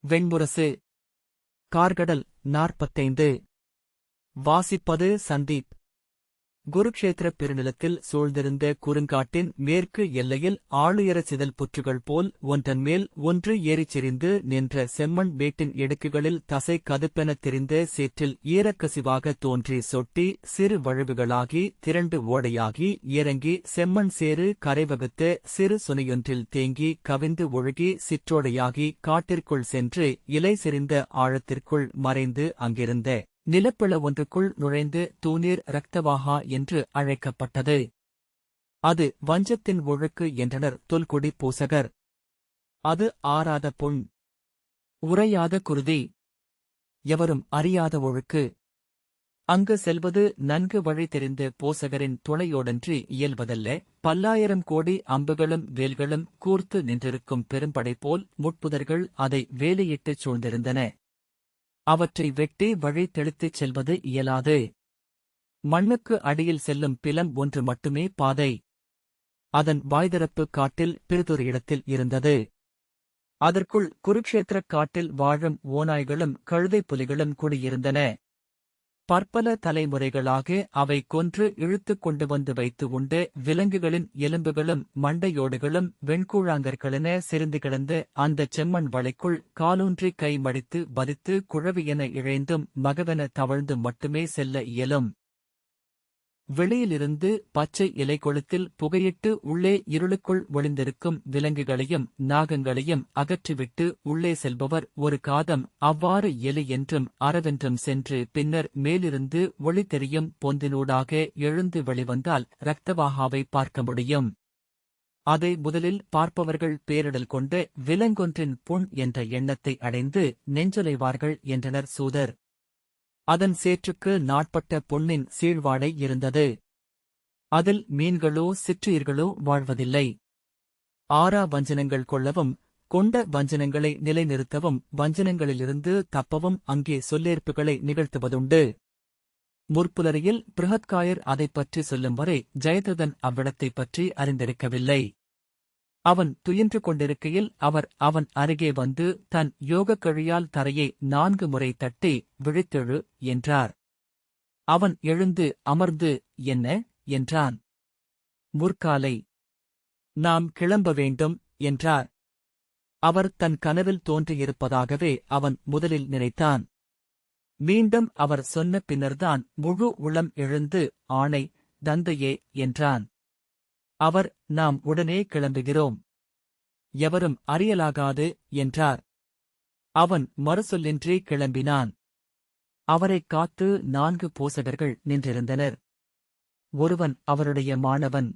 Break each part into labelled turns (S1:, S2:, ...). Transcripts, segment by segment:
S1: வெண்முரசு. கார்கடல் 45. வாசிப்பது சந்தீப். குருக்ஷேத்திர பெருநிலத்தில் சூழ்ந்திருந்த குறுங்காட்டின் மேற்கு எல்லையில் ஆளுயர சிதல் புற்றுகள் போல் ஒன்றன்மேல் ஒன்று ஏறிச் செறிந்து நின்ற செம்மண் மேட்டின் இடுக்குகளில் தசை கதுப்பெனத் தெரிந்த சேற்றில் ஈரக்கசிவாக தோன்றி சொட்டி சிறு வழுவுகளாகி திரண்டு ஓடையாகி இறங்கி செம்மண் சேறு கரைவகுத்த சிறு சுனையொன்றில் தேங்கி கவிந்து ஒழுகி சிற்றோடையாகி காட்டிற்குள் சென்று இலை செறிந்த ஆழத்திற்குள் மறைந்து அங்கிருந்த நிலப்பிள ஒன்றுக்குள் நுழைந்து தூநீர் இரக்தவாகா என்று அழைக்கப்பட்டது. அது வஞ்சத்தின் ஒழுக்கு என்றனர் தொல்குடி பூசகர். அது ஆறாத புண், உறையாத குருதி, எவரும் அறியாத ஒழுக்கு. அங்கு செல்வது நன்கு வழி தெரிந்த பூசகரின் துணையோடன்றி இயல்வதல்ல. பல்லாயிரம் கோடி அம்புகளும் வேல்களும் கூர்த்து நின்றிருக்கும் பெரும்படை போல் முட்புதர்கள் அதை வேலியிட்டுச் சூழ்ந்திருந்தன. அவற்றை வெட்டி வழி தெளித்துச் செல்வது இயலாது. மண்ணுக்கு அடியில் செல்லும் பிலம் ஒன்று மட்டுமே பாதை. அதன் வாய்திறப்பு காட்டில் பிறிதொரு இடத்தில் இருந்தது. அதற்குள் குருக்ஷேத்திரக் காட்டில் வாழும் ஓநாய்களும் கழுதை புலிகளும் குடியிருந்தன. பற்பல தலைமுறைகளாக அவை கொன்று இழுத்துக் கொண்டு வந்து வைத்து உண்ட விலங்குகளின் எலும்புகளும் மண்டையோடுகளும் வெண்கூழாங்கற்களென செறிந்து கிடந்த அந்தச் செம்மண் வளைக்குள் காலூன்றி கை மடித்து வதித்து குழவியென இழைந்தும் மகவென தவழ்ந்தும் மட்டுமே செல்ல இயலும். வெளியிலிருந்து பச்சை இலை கொளுத்தில் புகையிட்டு உள்ளே இருளுக்குள் ஒளிந்திருக்கும் விலங்குகளையும் நாகங்களையும் அகற்றிவிட்டு உள்ளே செல்பவர் ஒரு காதம் அவ்வாறு எலி என்றும் அறவென்றும் சென்று பின்னர் மேலிருந்து ஒளி தெரியும் பொந்தினூடாக எழுந்து வெளிவந்தால் இரக்தவாகாவை பார்க்க முடியும். அதை முதலில் பார்ப்பவர்கள் பேரிடல் கொண்ட விலங்கொன்றின் புண் என்ற எண்ணத்தை அடைந்து நெஞ்சொலைவார்கள் என்றனர் சூதர். அதன் சேற்றுக்கு நாட்பட்ட பொன்னின் சீழ்வாடை இருந்தது. அதில் மீன்களோ சிற்றுயிர்களோ வாழ்வதில்லை. ஆறா வஞ்சனங்கள் கொள்ளவும் கொண்ட வஞ்சனங்களை நிலைநிறுத்தவும் வஞ்சனங்களிலிருந்து தப்பவும் அங்கே சொல்லேற்புகளை நிகழ்த்துவதுண்டு. முற்புலரியில் பிருஹத்காயர் அதைப்பற்றி சொல்லும் வரை ஜெயத்ரதன் அவ்விடத்தைப் பற்றி அறிந்திருக்கவில்லை. அவன் துயின்று கொண்டிருக்கையில் அவன் அருகே வந்து தன் யோகக்கழியால் தரையை 4 முறை தட்டி விழித்தெழு என்றார். அவன் எழுந்து அமர்ந்து என்ன என்றான். முற்காலை. நாம் கிளம்ப வேண்டும் என்றார். அவர் தன் கனவில் தோன்றியிருப்பதாகவே அவன் முதலில் நினைத்தான். மீண்டும் அவர் சொன்ன பின்னர்தான் முழு உளம் எழுந்து ஆணை தந்தையே என்றான். அவர் நாம் உடனே கிளம்புகிறோம். எவரும் அறியலாகாது என்றார். அவன் மறுசொல்லின்றி கிளம்பினான். அவரைக் காத்து 4 பூசகர்கள் நின்றிருந்தனர். ஒருவன் அவருடைய மாணவன்.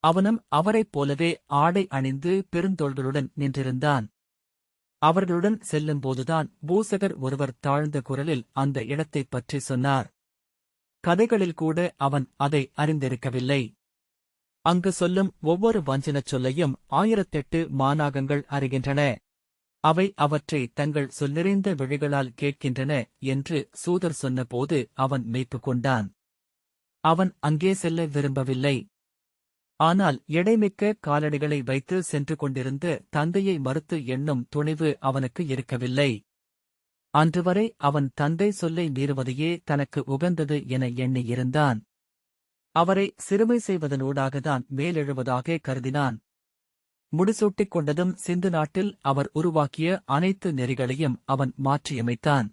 S1: அவனும் அவரைப் போலவே ஆடை அணிந்து பெருந்தோள்களுடன் நின்றிருந்தான். அவர்களுடன் செல்லும்போதுதான் பூசகர் ஒருவர் தாழ்ந்த குரலில் அந்த இடத்தைப் பற்றி சொன்னார். கதைகளில் கூட அவன் அதை அறிந்திருக்கவில்லை. அங்கு சொல்லும் ஒவ்வொரு வஞ்சனச் சொல்லையும் 1008 மாநாகங்கள் அறிகின்றன. அவை அவற்றை தங்கள் சொல்லிறைந்த விழிகளால் கேட்கின்றன என்று சூதர் சொன்னபோது அவன் மெய்ப்பு கொண்டான். அவன் அங்கே செல்ல விரும்பவில்லை. ஆனால் எடைமிக்க காலடிகளை வைத்து சென்று கொண்டிருந்த தந்தையை மறுத்து எண்ணும் துணிவு அவனுக்கு இருக்கவில்லை. அன்றுவரை அவன் தந்தை சொல்லை மீறுவதையே தனக்கு உகந்தது என எண்ணியிருந்தான். அவரை சிறுமை செய்வதனூடாகத்தான் மேலெழுவதாக கருதினான். முடிசூட்டிக் கொண்டதும் சிந்து நாட்டில் அவர் உருவாக்கிய அனைத்து நெறிகளையும் அவன் மாற்றியமைத்தான்.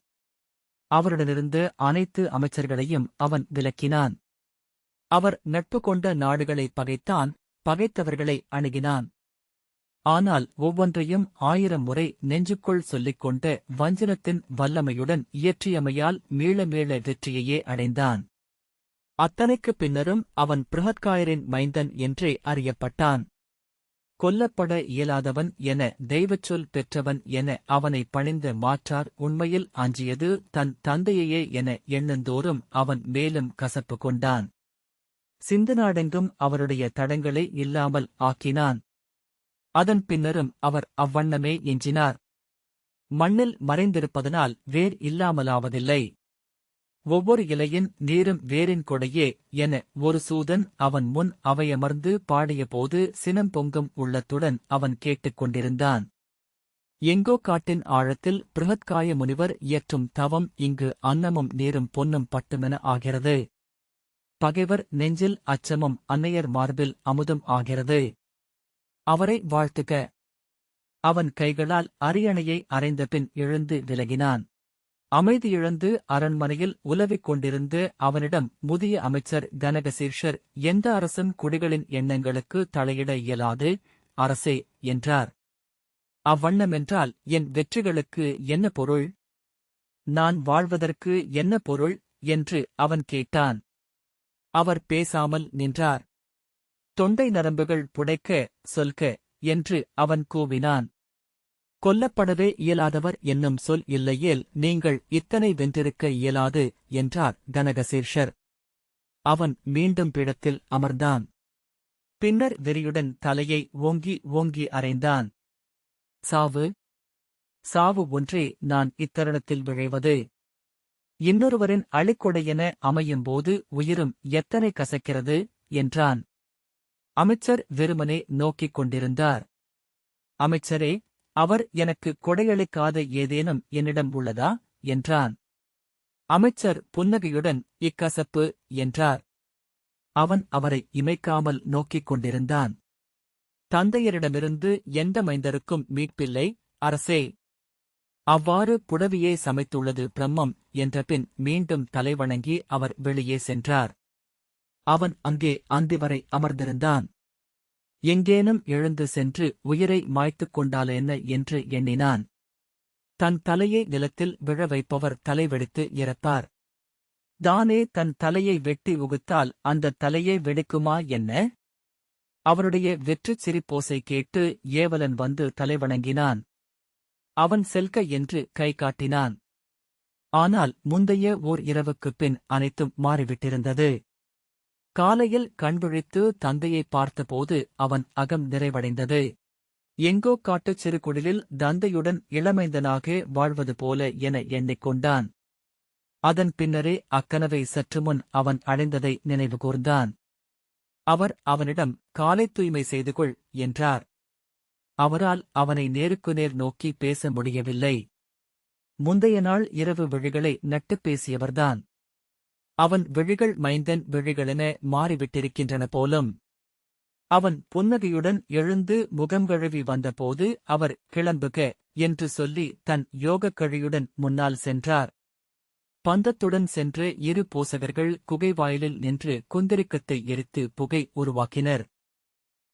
S1: அவருடனிருந்த அனைத்து அமைச்சர்களையும் அவன் விலக்கினான். அவர் நட்பு கொண்ட நாடுகளை பகைத்தான், பகைத்தவர்களை அணுகினான். ஆனால் ஒவ்வொன்றையும் 1000 முறை நெஞ்சுக்குள் சொல்லிக் கொண்ட வஞ்சனத்தின் வல்லமையுடன் இயற்றியமையால் மீள மீள வெற்றியையே அடைந்தான். அத்தனைக்குப் பின்னரும் அவன் பிருஹத்காயரின் மைந்தன் என்றே அறியப்பட்டான். கொல்லப்பட இயலாதவன் என தெய்வச்சொல் பெற்றவன் என அவனை பணிந்த மாற்றார் உண்மையில் அஞ்சியது தன் தந்தையையே என எண்ணுந்தோறும் அவன் மேலும் கசப்பு கொண்டான். சிந்து நாடெங்கும் அவருடைய தடங்களை இல்லாமல் ஆக்கினான். அதன் பின்னரும் அவர் அவ்வண்ணமே எஞ்சினார். மண்ணில் மறைந்திருப்பதனால் வேர் இல்லாமலாவதில்லை. ஒவ்வொரு இலையின் நீரும் வேரின் கொடையே என ஒரு சூதன் அவன் முன் அவையமர்ந்து பாடியபோது சினம் பொங்கும் உள்ளத்துடன் அவன் கேட்டுக் கொண்டிருந்தான். எங்கோ காட்டின் ஆழத்தில் பிருகத்காய முனிவர் இயற்றும் தவம் இங்கு அன்னமும் நீரும் பொன்னும் பட்டுமென ஆகிறது. பகைவர் நெஞ்சில் அச்சமும் அன்னையர் மார்பில் அமுதும் ஆகிறது. அவரை வாழ்த்துக. அவன் கைகளால் அரியணையை அறைந்தபின் எழுந்து விலகினான். அமைதியிழந்து அரண்மனையில் உலவிக் கொண்டிருந்து அவனிடம் முதிய அமைச்சர் கனகசீர்ஷர், எந்த அரசன் குடிகளின் எண்ணங்களுக்கு தலையிட இயலாது, அரசே, என்றார். அவ்வண்ணமென்றால் என் வெற்றிகளுக்கு என்ன பொருள்? நான் வாழ்வதற்கு என்ன பொருள் என்று அவன் கேட்டான். அவர் பேசாமல் நின்றார். தொண்டை நரம்புகள் புடைக்க, சொல்க என்று அவன் கூவினான். கொல்லப்படவே இயலாதவர் என்னும் சொல் இல்லையேல் நீங்கள் இத்தனை வென்றிருக்க இயலாது என்றார் கனகசீர்ஷர். அவன் மீண்டும் பீடத்தில் அமர்ந்தான். பின்னர் வெறியுடன் தலையை ஓங்கி ஓங்கி அறைந்தான். சாவு, சாவு ஒன்றே நான் இத்தருணத்தில் விழைவது. இன்னொருவரின் அழிக்கொடையென அமையும்போது உயிரும் எத்தனை கசக்கிறது என்றான். அமைச்சர் வெறுமனே நோக்கிக் கொண்டிருந்தார். அமைச்சரே, அவர் எனக்கு கொடையளிக்காத ஏதேனும் என்னிடம் உள்ளதா என்றான். அமைச்சர் புன்னகையுடன் இக்கசப்பு என்றார். அவன் அவரை இமைக்காமல் நோக்கிக் கொண்டிருந்தான். தந்தையரிடமிருந்து எந்த மைந்தருக்கும் மீட்பில்லை, அரசே. அவ்வாறு புடவியே சமைத்துள்ளது பிரம்மம் என்றபின் மீண்டும் தலைவணங்கி அவர் வெளியே சென்றார். அவன் அங்கே அந்திவரை அமர்ந்திருந்தான். எங்கேனும் எழுந்து சென்று உயிரை மாய்த்துக் கொண்டாலென்ன என்று எண்ணினான். தன் தலையை நிலத்தில் விழ வைப்பவர் தலைவெடித்து இறப்பார். தானே தன் தலையை வெட்டி உகுத்தால் அந்த தலையே வெடிக்குமா என்ன? அவருடைய வெற்றுச் சிரிப்போசை கேட்டு ஏவலன் வந்து தலைவணங்கினான். அவன் செல்க என்று கை காட்டினான். ஆனால் முந்தைய ஓர் இரவுக்குப் பின் அனைத்தும் மாறிவிட்டிருந்தது. காலையில் கண்விழித்து தந்தையை பார்த்தபோது அவன் அகம் நிறைவடைந்தது. எங்கோ காட்டுச் சிறுகுடிலில் தந்தையுடன் இளமைந்தனாக வாழ்வது போல என எண்ணிக்கொண்டான். அதன் பின்னரே அக்கனவை சற்றுமுன் அவன் அடைந்ததை நினைவு கூர்ந்தான். அவர் அவனிடம் காலை தூய்மை செய்து கொள் என்றார். அவரால் அவனை நேருக்கு நேர் நோக்கி பேச முடியவில்லை. முந்தைய நாள் இரவு விழிகளை நட்டுப் பேசியவர்தான். அவன் விழிகள் மைந்தன் விழிகளென மாறிவிட்டிருக்கின்றன போலும். அவன் புன்னகையுடன் எழுந்து முகம் கழுவி வந்தபோது அவர் கிளம்புக என்று சொல்லி தன் யோகக் கழியுடன் முன்னால் சென்றார். பந்தத்துடன் சென்று இரு போசகர்கள் குகை வாயிலில் நின்று குந்திரிக்கத்தை எரித்து புகை உருவாக்கினர்.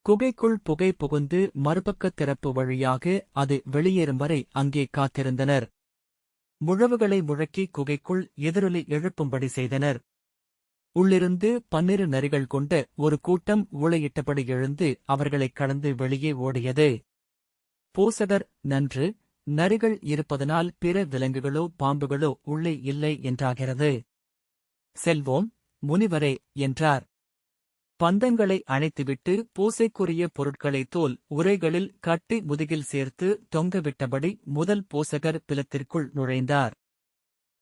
S1: குகைக்குள் புகை புகுந்து மறுபக்கத் திறப்பு வழியாக அது வெளியேறும் வரை அங்கே காத்திருந்தனர். முழவுகளை முழக்கி குகைக்குள் எதிரொலி எழுப்பும்படி செய்தனர். உள்ளிருந்து 12 நரிகள் கொண்ட ஒரு கூட்டம் ஊளையிட்டபடி எழுந்து அவர்களைக் கடந்து வெளியே ஓடியது. போசகர், நன்று, நரிகள் இருப்பதனால் பிற விலங்குகளோ பாம்புகளோ உள்ளே இல்லை என்றாகிறது. செல்வோம், முனிவரே என்றார். பந்தங்களை அணைத்துவிட்டு பூசைக்குரிய பொருட்களை தோல் உரைகளில் கட்டி முதுகில் சேர்த்து தொங்கவிட்டபடி முதல் போசகர் பிலத்திற்குள் நுழைந்தார்.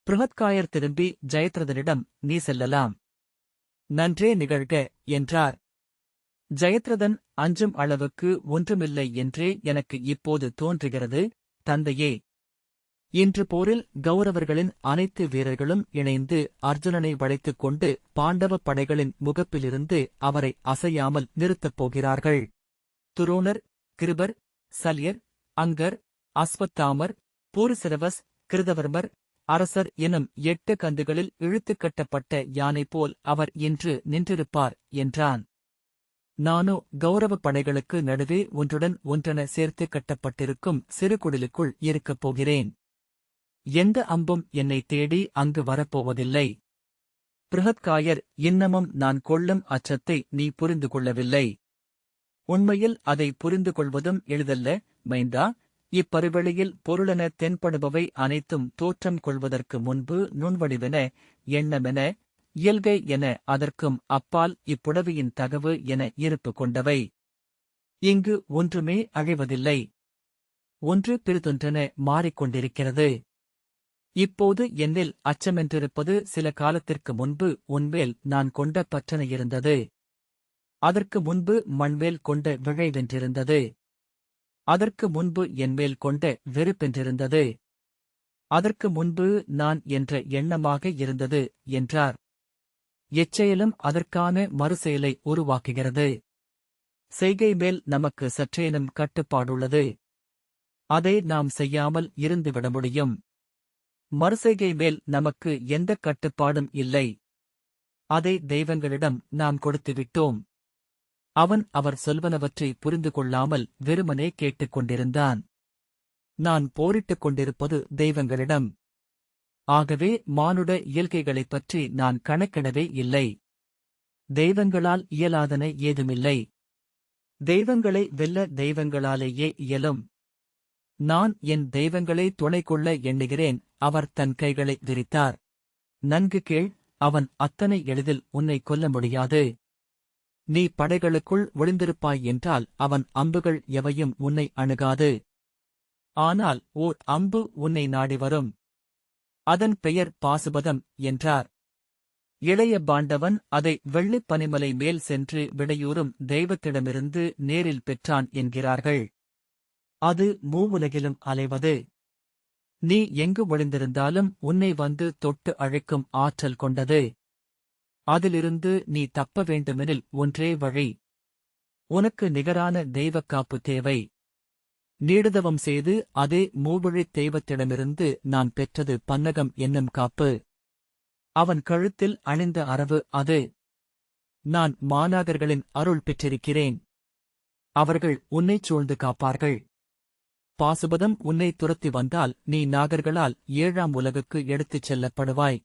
S1: பிருகத்காயர் திரும்பி ஜெயத்ரதனிடம், நீ செல்லலாம். நன்றே நிகழ்க என்றார். ஜெயத்ரதன், அஞ்சும் அளவுக்கு ஒன்றுமில்லை என்றே எனக்கு இப்போது தோன்றுகிறது, தந்தையே. இன்று போரில் கௌரவர்களின் அனைத்து வீரர்களும் இணைந்து அர்ஜுனனை வளைத்துக் கொண்டு பாண்டவப் படைகளின் முகப்பிலிருந்து அவரை அசையாமல் நிறுத்தப் போகிறார்கள். துரோணர், கிருபர், சல்யர், அங்கர், அஸ்வத்தாமர், பூரிசிரவஸ், கிருதவர்மர், அரசர் எனும் 8 கந்துகளில் இழுத்துக் கட்டப்பட்ட யானை போல் அவர் இன்று நின்றிருப்பார் என்றான். நானோ கௌரவப் படைகளுக்கு நடுவே ஒன்றுடன் ஒன்றென சேர்த்து கட்டப்பட்டிருக்கும் சிறுகுடிலுக்குள் இருக்கப் போகிறேன். எந்த அம்பும் என்னை தேடி அங்கு வரப்போவதில்லை. பிருகத்காயர், இன்னமும் நான் கொள்ளும் அச்சத்தை நீ புரிந்து கொள்ளவில்லை. உண்மையில் அதை புரிந்து கொள்வதும் எளிதல்ல, மைந்தா. இப்பருவெளியில் பொருளென தென்படுபவை அனைத்தும் தோற்றம் கொள்வதற்கு முன்பு நுண்வடிவென, எண்ணமென, இயல்கை என, அதற்கும் அப்பால் இப்புடவியின் தகவு என இருப்பு கொண்டவை. இங்கு ஒன்றுமே அழிவதில்லை. ஒன்று பிறிதொன்றென மாறிக்கொண்டிருக்கிறது. இப்போது என்னில் அச்சமென்றிருப்பது சில காலத்திற்கு முன்பு உன்மேல் நான் கொண்ட பற்றனையிருந்தது. அதற்கு முன்பு மண்மேல் கொண்ட விழைவென்றிருந்தது. அதற்கு முன்பு என்மேல் கொண்ட வெறுப்பென்றிருந்தது. அதற்கு முன்பு நான் என்ற எண்ணமாக இருந்தது என்றார். எச்செயலும் அதற்கான மறுசெயலை உருவாக்குகிறது. செய்கை மேல் நமக்கு சற்றேனும் கட்டுப்பாடுள்ளது. அதை நாம் செய்யாமல் இருந்துவிட முடியும். மறுசெய்கை மேல் நமக்கு எந்தக் கட்டுப்பாடும் இல்லை. அதை தெய்வங்களிடம் நாம் கொடுத்துவிட்டோம். அவன் அவர் சொல்வனவற்றை புரிந்து கொள்ளாமல் வெறுமனே கேட்டுக் கொண்டிருந்தான். நான் போரிட்டுக் கொண்டிருப்பது தெய்வங்களிடம். ஆகவே மானுட இயல்கைகளைப் பற்றி நான் கணக்கிடவே இல்லை. தெய்வங்களால் இயலாதன ஏதுமில்லை. தெய்வங்களை வெல்ல தெய்வங்களாலேயே இயலும். நான் என் தெய்வங்களை துணை கொள்ள எண்ணுகிறேன். அவர் தன் கைகளை விரித்தார். நன்கு கேள், அவன் அத்தனை எளிதில் உன்னை கொல்ல முடியாது. நீ படைகளுக்குள் ஒளிந்திருப்பாய் என்றால் அவன் அம்புகள் எவையும் உன்னை அணுகாது. ஆனால் ஓர் அம்பு உன்னை நாடி வரும். அதன் பெயர் பாசுபதம் என்றார். இளைய பாண்டவன் அதை வெள்ளிப் பனிமலை மேல் சென்று விடையூறும் தெய்வத்திடமிருந்து நேரில் பெற்றான் என்கிறார்கள். அது மூவுலகிலும் அலைவது. நீ எங்கு ஒளிந்திருந்தாலும் உன்னை வந்து தொட்டு அழைக்கும் ஆற்றல் கொண்டது. அதிலிருந்து நீ தப்ப வேண்டுமெனில் ஒன்றே வழி. உனக்கு நிகரான தெய்வக்காப்பு தேவை. நீடுதவம் செய்து அதே மூவழித் தெய்வத்திடமிருந்து நான் பெற்றது பன்னகம் என்னும் காப்பு. அவன் கழுத்தில் அணிந்த அரவு அது. நான் மாநாகர்களின் அருள் பெற்றிருக்கிறேன். அவர்கள் உன்னைச் சூழ்ந்து காப்பார்கள். பாசுபதம் உன்னை துரத்தி வந்தால் நீ நாகர்களால் 7ஆம் உலகுக்கு எடுத்துச் செல்லப்படுவாய்.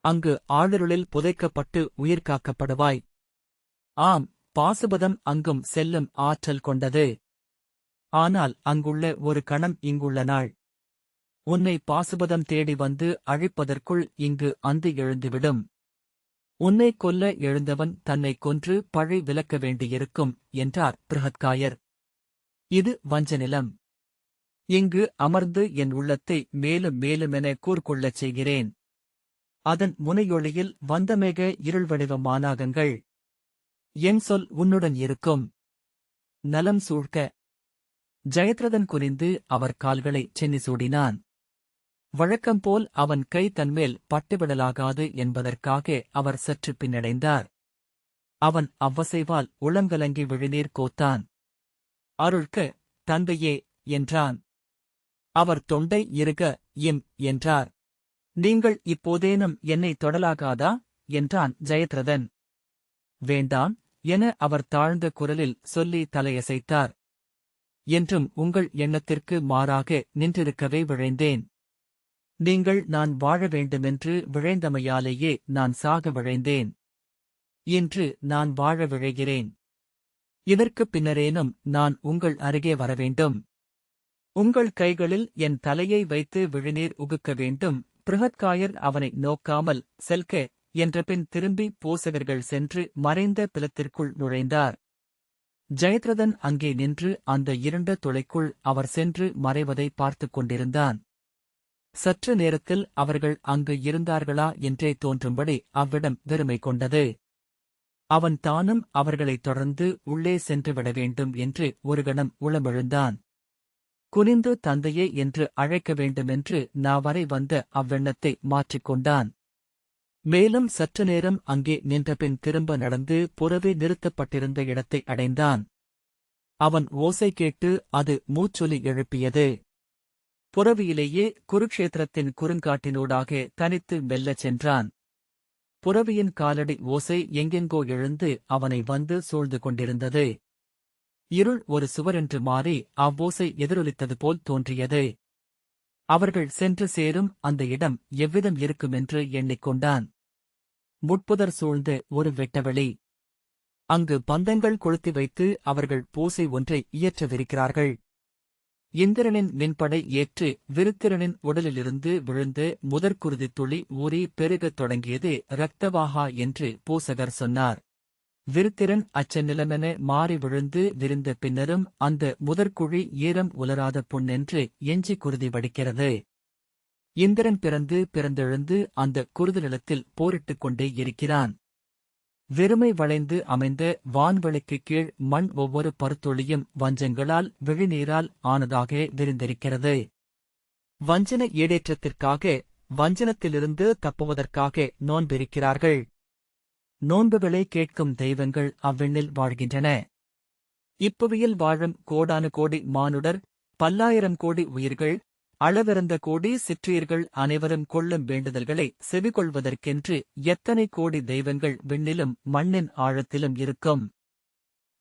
S1: அங்கு ஆழிருளில் புதைக்கப்பட்டு உயிர் காக்கப்படுவாய். ஆம், பாசுபதம் அங்கும் செல்லும் ஆற்றல் கொண்டது. ஆனால் அங்குள்ள ஒரு கணம் இங்குள்ள நாள். உன்னை பாசுபதம் தேடி வந்து அழிப்பதற்குள் இங்கு அந்து எழுந்துவிடும். உன்னைக் கொல்ல எழுந்தவன் தன்னைக் கொன்று பழி விலக்க வேண்டியிருக்கும் என்றார் பிருஹத்காயர். இது வஞ்சநிலம். இங்கு அமர்ந்து என் உள்ளத்தை மேலும் மேலுமென கூர்கொள்ளச் செய்கிறேன். அதன் முனையொளியில் வந்தமேக இருள்வடிவ மாநாகங்கள். என் சொல் உன்னுடன் இருக்கும். நலம் சூழ்க. ஜெயத்ரதன் குனிந்து அவர் கால்களை சென்னி சூடினான். வழக்கம்போல் அவன் கை தன்மேல் பட்டுவிடலாகாது என்பதற்காக அவர் சற்று பின்னடைந்தார். அவன் அவ்வசைவால் உளங்கலங்கி விழிநீர் கோத்தான். அருள்க, தந்தையே என்றான். அவர் தொண்டை இறுக இம் என்றார். நீங்கள் இப்போதேனும் என்னை தொடலாகாதா என்றான் ஜெயத்ரதன். வேண்டாம் என அவர் தாழ்ந்த குரலில் சொல்லி தலையசைத்தார். என்றும் உங்கள் எண்ணத்திற்கு மாறாக நின்றிருக்கவே விழைந்தேன். நீங்கள் நான் வாழ வேண்டுமென்று விழைந்தமையாலேயே நான் சாக விழைந்தேன். இன்று நான் வாழ விழைகிறேன். இதற்குப் பின்னரேனும் நான் உங்கள் அருகே வரவேண்டும். உங்கள் கைகளில் என் தலையை வைத்து விழிநீர் உகுக்க வேண்டும். பிருஹத்காயர் அவனை நோக்காமல் செல்க என்றபின் திரும்பி போசகர்கள் சென்று மறைந்த பிலத்திற்குள் நுழைந்தார். ஜெயத்ரதன் அங்கே நின்று அந்த இருண்ட துளைக்குள் அவர் சென்று மறைவதை பார்த்துக் கொண்டிருந்தான். சற்று நேரத்தில் அவர்கள் அங்கு இருந்தார்களா என்றே தோன்றும்படி அவ்விடம் வெறுமை கொண்டது. அவன் தானும் அவர்களைத் தொடர்ந்து உள்ளே சென்றுவிட வேண்டும் என்று ஒரு கணம் உளமெழுந்தான். குனிந்து தந்தையே என்று அழைக்க வேண்டுமென்று நாவரை வந்த அவ்வெண்ணத்தை மாற்றிக்கொண்டான். மேலும் சற்று நேரம் அங்கே நின்றபின் திரும்ப நடந்து புறவே நிறுத்தப்பட்டிருந்த இடத்தை அடைந்தான். அவன் ஓசை கேட்டு அது மூச்சொலி எழுப்பியது. புறவியிலேயே குருக்ஷேத்திரத்தின் குறுங்காட்டினூடாக தனித்து மெல்லச் சென்றான். புறவியின் காலடி ஓசை எங்கெங்கோ எழுந்து அவனை வந்து சூழ்ந்து கொண்டிருந்தது. இருள் ஒரு சுவரென்று மாறி அவ்வோசை எதிரொலித்தது போல் தோன்றியது. அவர்கள் சென்று சேரும் அந்த இடம் எவ்விதம் இருக்குமென்று எண்ணிக்கொண்டான். முட்புதர் சூழ்ந்த ஒரு வெட்டவெளி. அங்கு பந்தங்கள் கொளுத்தி வைத்து அவர்கள் பூசை ஒன்றை இயற்றவிருக்கிறார்கள். இந்திரனின் மின்படை ஏற்று விருத்திரனின் உடலிலிருந்து விழுந்து முதற்குருதித் துளி ஊறி பெருகத் தொடங்கியது இரத்தவாகா என்று பூசகர் சொன்னார். விருத்திரன் அச்சநிலமென மாறி விழுந்து விரிந்த பின்னரும் அந்த முதற்குழி ஈரம் உலராத புண்ணென்று எஞ்சி குருதி வடிக்கிறது. இந்திரன் பிறந்தெழுந்து அந்த குருதி நிலத்தில் போரிட்டுக் கொண்டே இருக்கிறான். வெறுமை வளைந்து அமைந்த வான்வெளிக்கு கீழ் மண் ஒவ்வொரு பருத்துளியும் வஞ்சங்களால் விழிநீரால் ஆனதாக விரிந்திருக்கிறது. வஞ்சன ஈடேற்றத்திற்காக, வஞ்சனத்திலிருந்து தப்புவதற்காக நோன்பிருக்கிறார்கள். நோன்புகளை கேட்கும் தெய்வங்கள் அவ்விண்ணில் வாழ்கின்றன. இப்புவியில் வாழும் கோடானு கோடி மானுடர், பல்லாயிரம் கோடி உயிர்கள், அளவிறந்த கோடி சிற்றியர்கள் அனைவரும் கொள்ளும் வேண்டுதல்களை செவிகொள்வதற்கென்று எத்தனை கோடி தெய்வங்கள் விண்ணிலும் மண்ணின் ஆழத்திலும் இருக்கும்.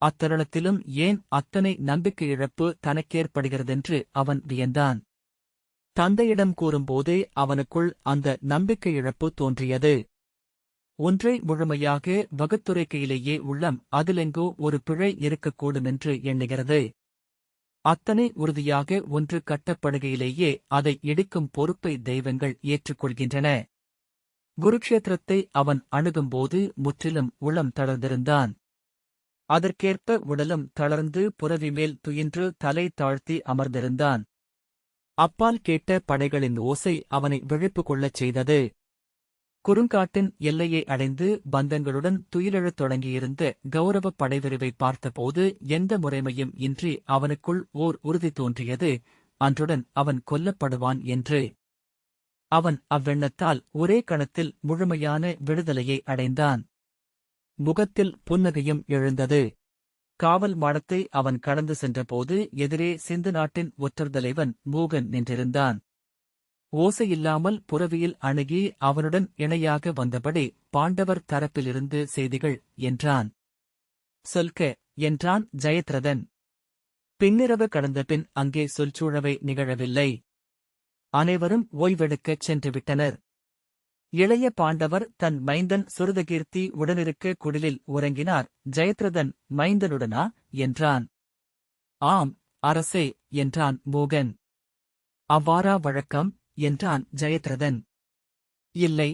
S1: அத்தருணத்திலும் ஏன் அத்தனை நம்பிக்கை இழப்பு தனக்கேற்படுகிறதென்று அவன் வியந்தான். தந்தையிடம் கூறும்போதே அவனுக்குள் அந்த நம்பிக்கை இழப்பு தோன்றியது. ஒன்றை முழுமையாக வகுத்துரைக்கையிலேயே உள்ளம் அதிலெங்கோ ஒரு பிழை இருக்கக்கூடுமென்று எண்ணுகிறது. அத்தனை உறுதியாக ஒன்று கட்டப்படுகையிலேயே அதை இடிக்கும் பொறுப்பை தெய்வங்கள் ஏற்றுக்கொள்கின்றன. குருக்ஷேத்திரத்தை அவன் அணுகும்போது முற்றிலும் உளம் தளர்ந்திருந்தான். அதற்கேற்ப உடலும் தளர்ந்து புரவிமேல் துயின்று தலை தாழ்த்தி அமர்ந்திருந்தான். அப்பால் கேட்ட படைகளின் ஓசை அவனை விழிப்பு கொள்ளச் செய்தது. குறுங்காட்டின் எல்லையை அடைந்து பந்தங்களுடன் துயிலெழத் தொடங்கியிருந்த கௌரவப் படைவிரிவை பார்த்தபோது எந்த முறைமையும் இன்றி அவனுக்குள் ஓர் உறுதி தோன்றியது, அன்றுடன் அவன் கொல்லப்படுவான் என்று. அவன் அவ்வெண்ணத்தால் ஒரே கணத்தில் முழுமையான விடுதலையை அடைந்தான். முகத்தில் புன்னகையும் எழுந்தது. காவல் மாடத்தை அவன் கடந்து சென்றபோது எதிரே சிந்து நாட்டின் ஒற்றர்தலைவன் மூகன் நின்றிருந்தான். ஓசையில்லாமல் புரவியில் அணுகி அவனுடன் இணையாக வந்தபடி பாண்டவர் தரப்பிலிருந்து செய்திகள் என்றான். சொல்க என்றான் ஜெயத்ரதன். பின்னிரவு கடந்தபின் அங்கே சொல்சூழவை நிகழவில்லை. அனைவரும் ஓய்வெடுக்கச் சென்றுவிட்டனர். இளைய பாண்டவர் தன் மைந்தன் சுருதகீர்த்தி உடனிருக்க குடிலில் உறங்கினார். ஜெயத்ரதன் மைந்தனுடனா என்றான். ஆம் அரசே என்றான் மூகன். அவ்வாறா வழக்கம் என்றான் ஜெயத்ரதன். இல்லை,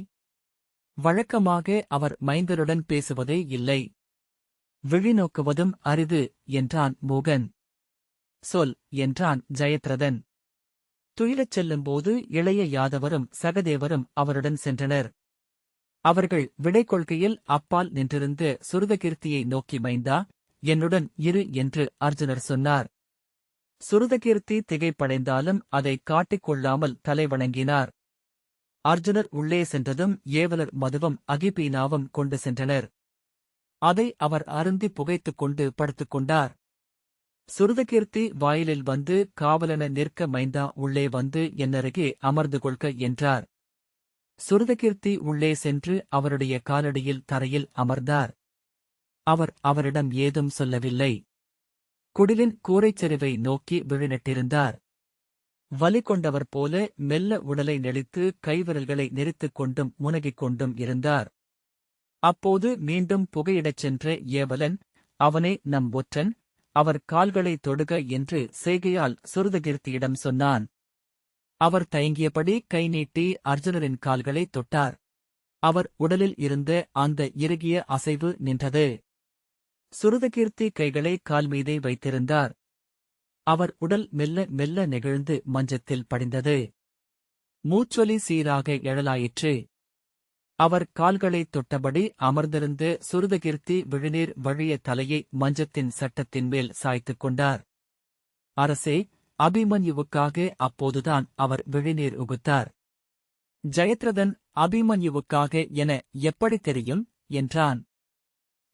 S1: வழக்கமாக அவர் மைந்தருடன் பேசுவதே இல்லை. விழிநோக்குவதும் அரிது என்றான் மூகன். சொல் என்றான் ஜெயத்ரதன். துயிலச் செல்லும்போது இளைய யாதவரும் சகதேவரும் அவருடன் சென்றனர். அவர்கள் விடை கொள்கையில் அப்பால் நின்றிருந்த சுருதகீர்த்தியை நோக்கி மைந்தா, என்னுடன் இரு என்று அர்ஜுனர் சொன்னார். சுருதகீர்த்தி திகைப்படைந்தாலும் அதை காட்டிக் கொள்ளாமல் தலைவணங்கினார். அர்ஜுனர் உள்ளே சென்றதும் ஏவலர் மதுவும் அகிபீனாவும் கொண்டு சென்றனர். அதை அவர் அருந்தி புகைத்துக் கொண்டு படுத்துக் கொண்டார். சுருதகீர்த்தி வாயிலில் வந்து காவலென நிற்க மைந்தா உள்ளே வந்து என்னருகே அமர்ந்து கொள்க என்றார். சுருதகீர்த்தி உள்ளே சென்று அவருடைய காலடியில் தரையில் அமர்ந்தார். அவர் அவரிடம் ஏதும் சொல்லவில்லை. குடிலின் கூரைச்செறிவை நோக்கி விழிநட்டிருந்தார். வலி கொண்டவர் போல மெல்ல உடலை நெளித்து கைவிரல்களை நெரித்துக் கொண்டும் முனகிக் கொண்டும் இருந்தார். அப்போது மீண்டும் புகையிடச் சென்ற ஏவலன், அவனே நம் ஒற்றன், அவர் கால்களை தொடுக என்று செய்கையால் சுருதகீர்த்தியிடம் சொன்னான். அவர் தயங்கியபடி கை நீட்டி அர்ஜுனரின் கால்களை தொட்டார். அவர் உடலில் இருந்த அந்த இறுகிய அசைவு நின்றது. சுருதகீர்த்தி கைகளை கால் மீதே வைத்திருந்தார். அவர் உடல் மெல்ல மெல்ல நெகிழ்ந்து மஞ்சத்தில் படிந்தது. மூச்சொலி சீராக எழலாயிற்று. அவர் கால்களைத் தொட்டபடி அமர்ந்திருந்த சுருதகீர்த்தி விழிநீர் வழிய தலையை மஞ்சத்தின் சட்டத்தின் மேல் சாய்த்துக் கொண்டார். அரசே, அபிமன்யுவுக்காக அப்போதுதான் அவர் விழிநீர் உகுத்தார். ஜெயத்ரதன் அபிமன்யுவுக்காக என எப்படி தெரியும் என்றான்.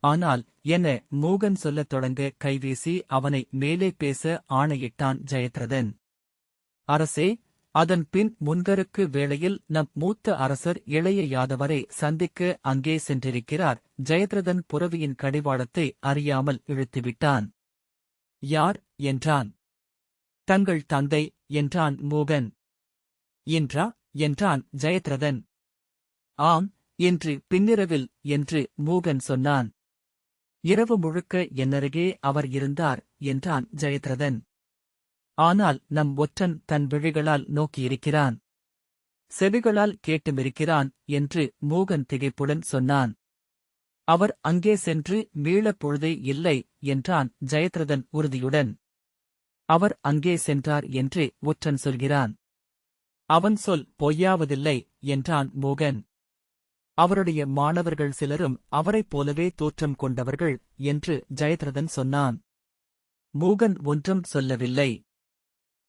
S1: ஆனால் என மூகன் சொல்லத் தொடங்க கைவீசி அவனை மேலே பேச ஆணையிட்டான் ஜெயத்ரதன். அரசே, அதன் பின் முன்கருக்கு வேளையில் நம் மூத்த அரசர் இளைய யாதவரை சந்திக்க அங்கே சென்றிருக்கிறார். ஜெயத்ரதன் புரவியின் கடிவாளத்தை அறியாமல் இழுத்துவிட்டான். யார் என்றான். தங்கள் தந்தை என்றான் மூகன். இன்றா என்றான் ஜெயத்ரதன். ஆம், இன்று பின்னிரவில் என்று மூகன் சொன்னான். இரவு முழுக்க என்னருகே அவர் இருந்தார் என்றான் ஜெயத்ரதன். ஆனால் நம் ஒற்றன் தன் விழிகளால் நோக்கியிருக்கிறான், செவிகளால் கேட்டுமிருக்கிறான் என்று மூகன் திகைப்புடன் சொன்னான். அவர் அங்கே சென்று மீளப் பொழுதே இல்லை என்றான் ஜெயத்ரதன் உறுதியுடன். அவர் அங்கே சென்றார் என்றே ஒற்றன் சொல்கிறான். அவன் சொல் பொய்யாவதில்லை என்றான் மூகன். அவருடைய மாணவர்கள் சிலரும் அவரைப் போலவே தோற்றம் கொண்டவர்கள் என்று ஜெயத்ரதன் சொன்னான். மூகன் ஒன்றும் சொல்லவில்லை.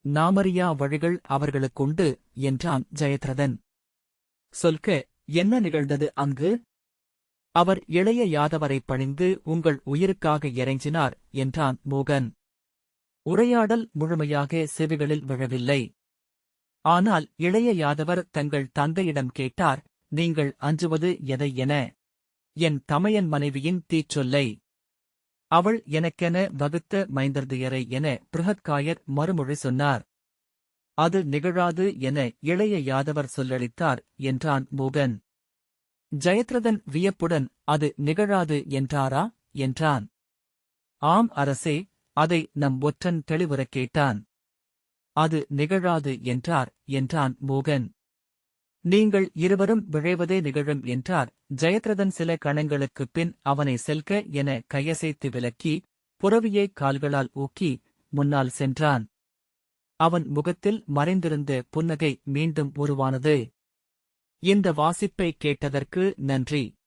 S1: நாமறியா வழிகள் அவர்களுக்குண்டு என்றான் ஜெயத்ரதன். சொல்க, என்ன நிகழ்ந்தது அங்கு? அவர் இளைய யாதவரைப் பணிந்து உங்கள் உயிருக்காக இறைஞ்சினார் என்றான் மூகன். உரையாடல் முழுமையாக செவிகளில் விழவில்லை. ஆனால் இளைய யாதவர் தங்கள் தந்தையிடம் கேட்டார், நீங்கள் அஞ்சுவது எதை என? என் தமையன் மனைவியின் தீச்சொல்லை. அவள் எனக்கென வகுத்த மைந்தர்தியரை என பிருஹத்காயர் மறுமொழி சொன்னார். அது நிகழாது என இளைய யாதவர் சொல்லளித்தார் என்றான் மூகன். ஜெயத்ரதன் வியப்புடன் அது நிகழாது என்றாரா என்றான். ஆம் அரசே, அதை நம் ஒற்றன் தெளிவுறக் கேட்டான். அது நிகழாது என்றார் என்றான் மூகன். நீங்கள் இருவரும் விழைவதே நிகழும் என்றார். ஜெயத்ரதன் சில கணங்களுக்குப் பின் அவனை செல்க என கையசைத்து விலக்கி, புறவியை கால்களால் ஊக்கி முன்னால் சென்றான். அவன் முகத்தில் மறைந்திருந்த புன்னகை மீண்டும் உருவானது. இந்த வாசிப்பை கேட்டதற்கு நன்றி.